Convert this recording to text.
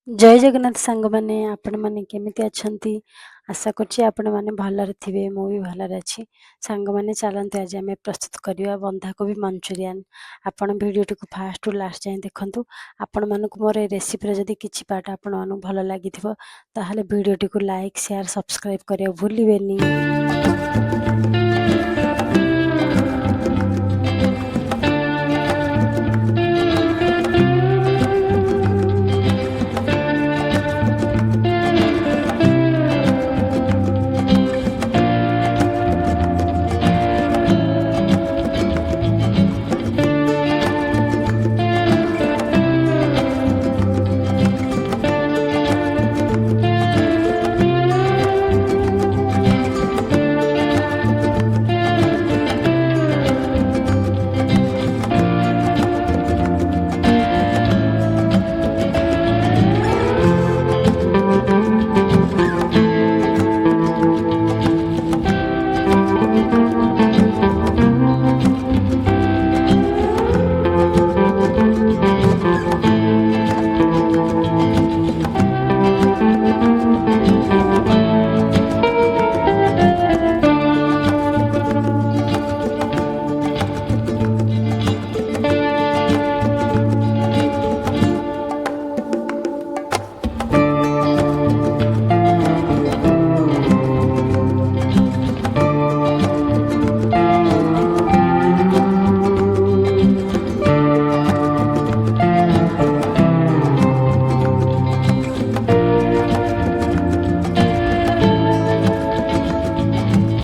ଜୟ ଜଗନ୍ନାଥ ସାଙ୍ଗମାନେ ଆପଣମାନେ କେମିତି ଅଛନ୍ତି? ଆଶା କରୁଛି ଆପଣମାନେ ଭଲରେ ଥିବେ। ମୁଁ ବି ଭଲରେ ଅଛି। ସାଙ୍ଗମାନେ ଚାଲନ୍ତୁ ଆଜି ଆମେ ପ୍ରସ୍ତୁତ କରିବା ବନ୍ଧାକୋବି ମଞ୍ଚୁରିଆନ୍। ଆପଣ ଭିଡ଼ିଓଟିକୁ ଫାଷ୍ଟରୁ ଲାଷ୍ଟ ଯାଏଁ ଦେଖନ୍ତୁ। ଆପଣମାନଙ୍କୁ ମୋର ଏ ରେସିପିର ଯଦି କିଛି ପାର୍ଟ ଆପଣମାନଙ୍କୁ ଭଲ ଲାଗିଥିବ ତାହେଲେ ଭିଡ଼ିଓଟିକୁ ଲାଇକ୍ ସେୟାର ସବସ୍କ୍ରାଇବ୍ କରିବାକୁ ଭୁଲିବେନି।